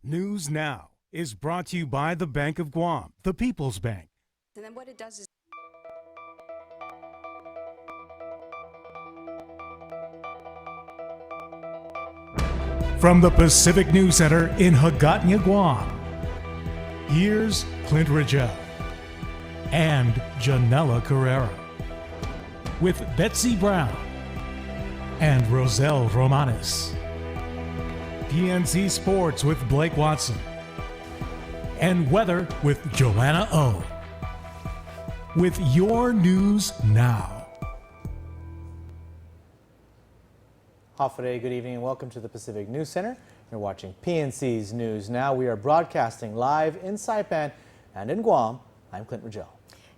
News Now is brought to you by the Bank of Guam, the People's Bank. And then what it does is From the Pacific News Center in Hagåtña, Guam, here's Clint Ridgell and Janella Carrera with Betsy Brown and Roselle Romanes. PNC Sports with Blake Watson and weather with Joanna O. With your news now. Hafa, good evening and welcome to the Pacific News Center. You're watching PNC's News Now. We are broadcasting live in Saipan and in Guam. I'm Clint Ridgell.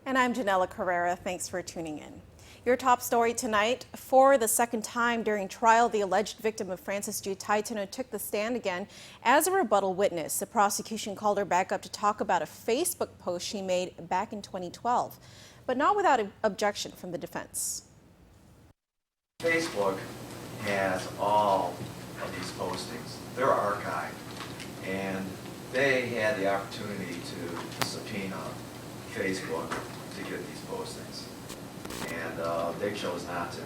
And I'm Janella Carrera. Thanks for tuning in. Your top story tonight: for the second time during trial, the alleged victim of Francis Ju Taitano took the stand again as a rebuttal witness. The prosecution called her back up to talk about a Facebook post she made back in 2012, but not without objection from the defense. Facebook has all of these postings. They're archived, and they had the opportunity to subpoena Facebook to get these postings, and they chose not to.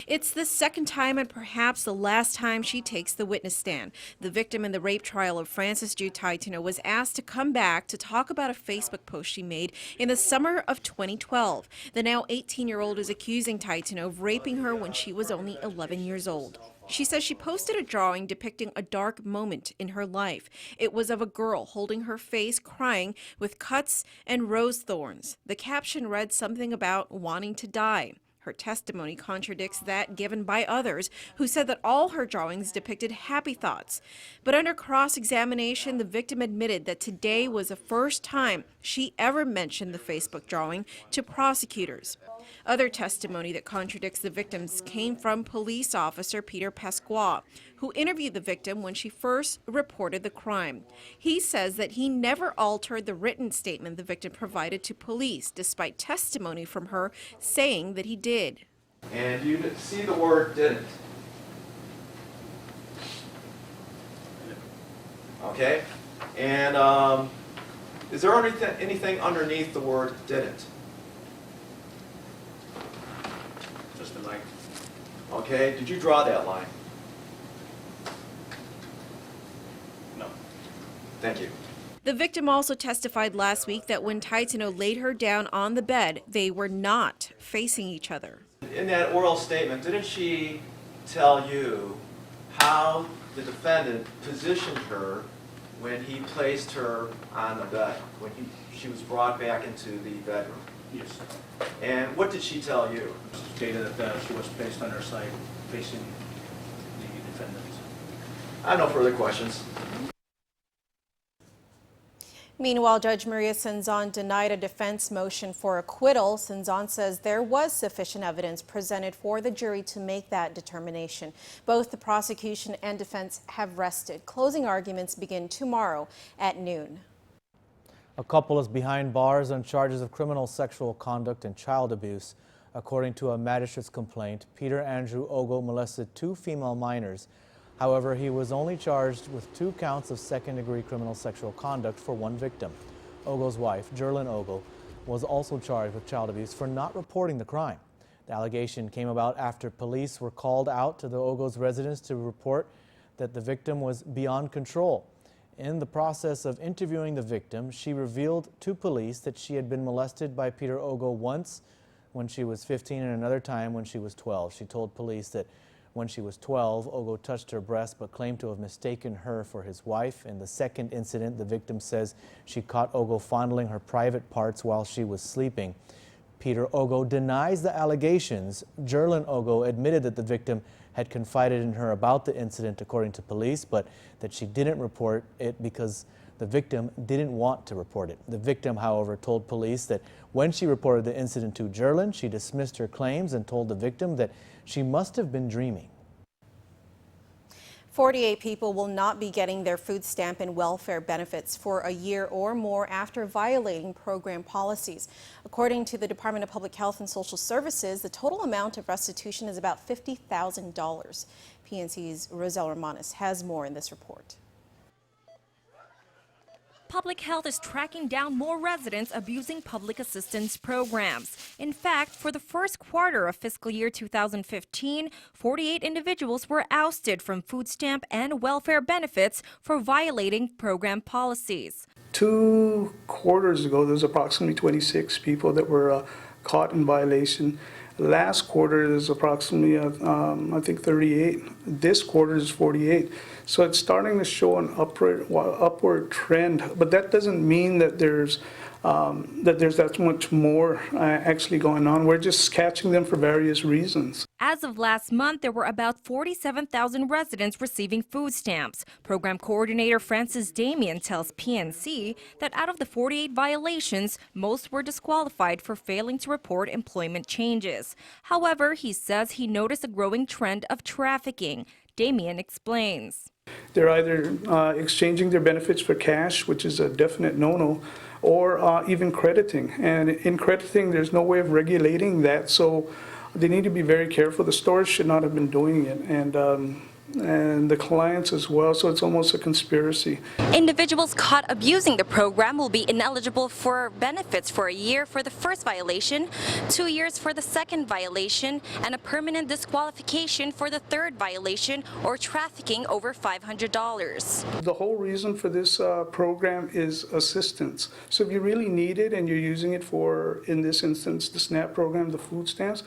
It's the second time and perhaps the last time she takes the witness stand. The victim in the rape trial of Francis Ju Taitano was asked to come back to talk about a Facebook post she made in the summer of 2012. The now 18-year-old is accusing Taitano of raping her when she was only 11 years old. She says she posted a drawing depicting a dark moment in her life. It was of a girl holding her face, crying, with cuts and rose thorns. The caption read something about wanting to die. Her testimony contradicts that given by others who said that all her drawings depicted happy thoughts. But under cross-examination, the victim admitted that today was the first time she ever mentioned the Facebook drawing to prosecutors. Other testimony that contradicts the victims came from police officer Peter Pasqua, who interviewed the victim when she first reported the crime. He says that he never altered the written statement the victim provided to police, despite testimony from her saying that he did. And you see the word didn't. Okay? And is there anything underneath the word didn't? Just a line. Okay, did you draw that line? No. Thank you. The victim also testified last week that when Taitano laid her down on the bed, they were not facing each other. In that oral statement, didn't she tell you how the defendant positioned her when he placed her on the bed, when she was brought back into the bedroom? Yes. And what did she tell you? She stated that she was placed on her side, facing the defendant. I have no further questions. Meanwhile, Judge Maria Senzon denied a defense motion for acquittal. Senzon says there was sufficient evidence presented for the jury to make that determination. Both the prosecution and defense have rested. Closing arguments begin tomorrow at noon. A couple is behind bars on charges of criminal sexual conduct and child abuse. According to a magistrate's complaint, Peter Andrew Ogo molested 2 female minors. However, he was only charged with 2 counts of second-degree criminal sexual conduct for 1 victim. Ogo's wife, Jerlyn Ogo, was also charged with child abuse for not reporting the crime. The allegation came about after police were called out to the Ogo's residence to report that the victim was beyond control. In the process of interviewing the victim, she revealed to police that she had been molested by Peter Ogo once when she was 15 and another time when she was 12. She told police that when she was 12, Ogo touched her breast but claimed to have mistaken her for his wife. In the second incident, the victim says she caught Ogo fondling her private parts while she was sleeping. Peter Ogo denies the allegations. Jerlyn Ogo admitted that the victim had confided in her about the incident, according to police, but that she didn't report it because the victim didn't want to report it. The victim, however, told police that when she reported the incident to Jerlyn, she dismissed her claims and told the victim that she must have been dreaming. 48 people will not be getting their food stamp and welfare benefits for a year or more after violating program policies. According to the Department of Public Health and Social Services, the total amount of restitution is about $50,000. PNC's Roselle Romanes has more in this report. Public health is tracking down more residents abusing public assistance programs. In fact, for the first quarter of fiscal year 2015, 48 individuals were ousted from food stamp and welfare benefits for violating program policies. 2 quarters ago, there was approximately 26 people that were caught in violation. Last quarter is approximately, I think, 38. This quarter is 48. So it's starting to show an upward trend, but that doesn't mean that there's that much more actually going on. We're just catching them for various reasons. As of last month, there were about 47,000 residents receiving food stamps. Program coordinator Francis Damien tells PNC that out of the 48 violations, most were disqualified for failing to report employment changes. However, he says he noticed a growing trend of trafficking. Damien explains. They're either exchanging their benefits for cash, which is a definite no-no, or even crediting. And in crediting, there's no way of regulating that, so they need to be very careful. The stores should not have been doing it, and the clients as well, so it's almost a conspiracy. Individuals caught abusing the program will be ineligible for benefits for a year for the first violation, 2 years for the second violation, and a permanent disqualification for the third violation or trafficking over $500. The whole reason for this program is assistance. So if you really need it and you're using it for, in this instance, the SNAP program, the food stamps,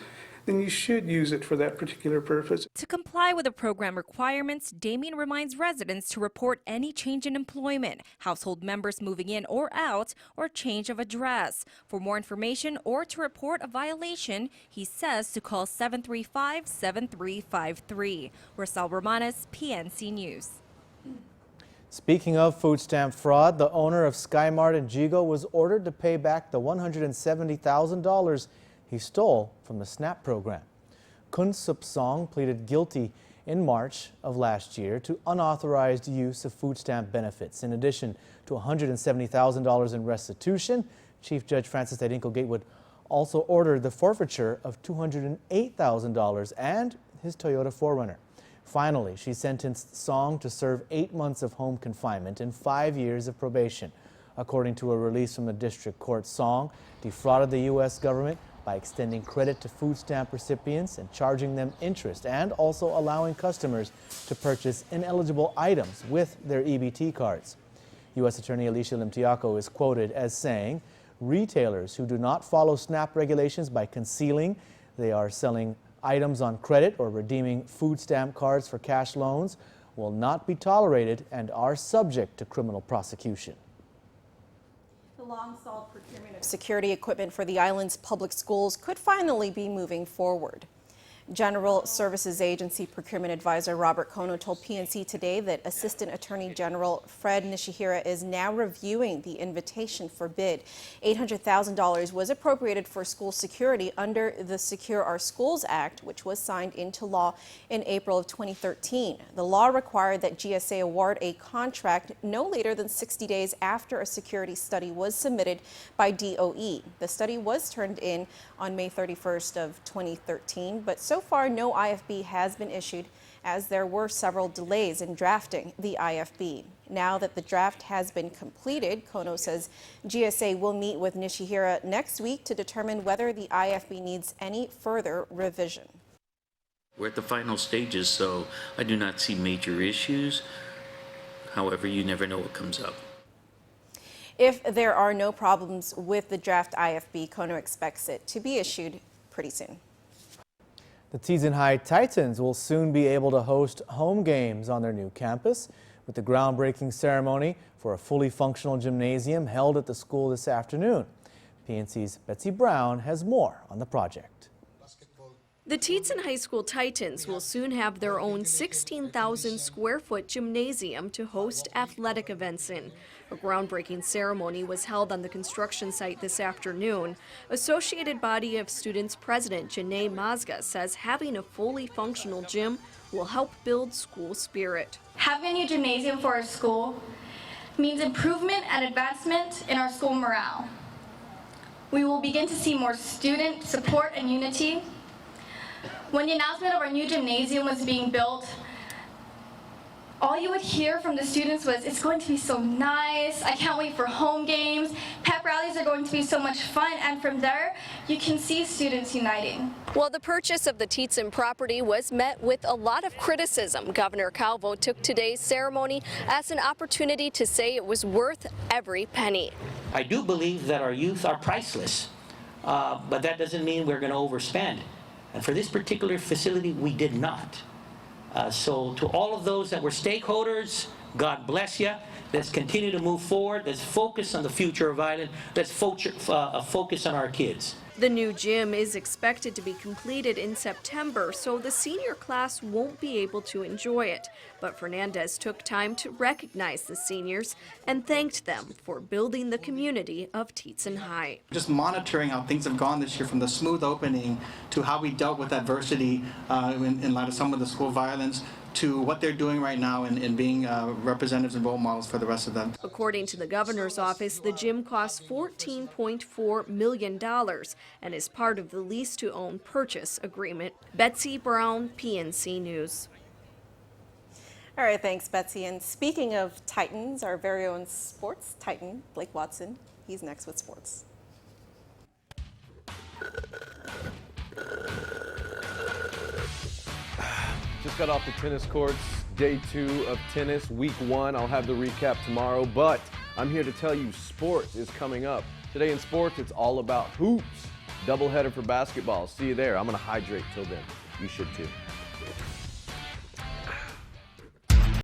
then you should use it for that particular purpose. To comply with the program requirements, Damien reminds residents to report any change in employment, household members moving in or out, or change of address. For more information or to report a violation, he says to call 735-7353. Rosal Romanes, PNC News. Speaking of food stamp fraud, the owner of Sky Mart in Jigo was ordered to pay back the $170,000 he stole from the SNAP program. Kun Sup Song pleaded guilty in March of last year to unauthorized use of food stamp benefits. In addition to $170,000 in restitution, Chief Judge Francis Tedinco Gatewood also ordered the forfeiture of $208,000 and his Toyota 4Runner. Finally, she sentenced Song to serve 8 months of home confinement and 5 years of probation. According to a release from the district court, Song defrauded the U.S. government by extending credit to food stamp recipients and charging them interest, and also allowing customers to purchase ineligible items with their EBT cards. U.S. Attorney Alicia Limtiaco is quoted as saying, "Retailers who do not follow SNAP regulations by concealing they are selling items on credit or redeeming food stamp cards for cash loans will not be tolerated and are subject to criminal prosecution." The long-stalled procurement of security equipment for the island's public schools could finally be moving forward. General Services Agency Procurement Advisor Robert Kono told PNC today that Assistant Attorney General Fred Nishihira is now reviewing the invitation for bid. $800,000 was appropriated for school security under the Secure Our Schools Act, which was signed into law in April of 2013. The law required that GSA award a contract no later than 60 days after a security study was submitted by DOE. The study was turned in on May 31st of 2013, but so far no IFB has been issued, as there were several delays in drafting the IFB. Now that the draft has been completed, Kono says GSA will meet with Nishihira next week to determine whether the IFB needs any further revision. We're at the final stages, so I do not see major issues. However, you never know what comes up. If there are no problems with the draft IFB, Kono expects it to be issued pretty soon. The Tiyan High Titans will soon be able to host home games on their new campus, with the groundbreaking ceremony for a fully functional gymnasium held at the school this afternoon. PNC's Betsy Brown has more on the project. The Tiyan High School Titans will soon have their own 16,000 square foot gymnasium to host athletic events in. A groundbreaking ceremony was held on the construction site this afternoon. Associated Body of Students President Janae Mazga says having a fully functional gym will help build school spirit. Having a new gymnasium for our school means improvement and advancement in our school morale. We will begin to see more student support and unity. When the announcement of our new gymnasium was being built, all you would hear from the students was, it's going to be so nice, I can't wait for home games, pep rallies are going to be so much fun, and from there, you can see students uniting. While the purchase of the Tiyan property was met with a lot of criticism, Governor Calvo took today's ceremony as an opportunity to say it was worth every penny. I do believe that our youth are priceless, but that doesn't mean we're going to overspend. And for this particular facility, we did not. So to all of those that were stakeholders, God bless you. Let's continue to move forward. Let's focus on the future of Island. Let's focus on our kids. The new gym is expected to be completed in September, so the senior class won't be able to enjoy it. But Fernandez took time to recognize the seniors and thanked them for building the community of Tiyan High. Just monitoring how things have gone this year, from the smooth opening to how we dealt with adversity in light of some of the school violence, to what they're doing right now and being representatives and role models for the rest of them. According to the governor's office, the gym costs $14.4 million and is part of the lease-to-own purchase agreement. Betsy Brown, PNC News. All right, thanks, Betsy. And speaking of Titans, our very own sports Titan, Blake Watson, he's next with sports. Just got off the tennis courts, day 2 of tennis, week 1. I'll have the recap tomorrow, but I'm here to tell you sports is coming up. Today in sports, it's all about hoops. Doubleheader for basketball. See you there. I'm going to hydrate till then. You should too.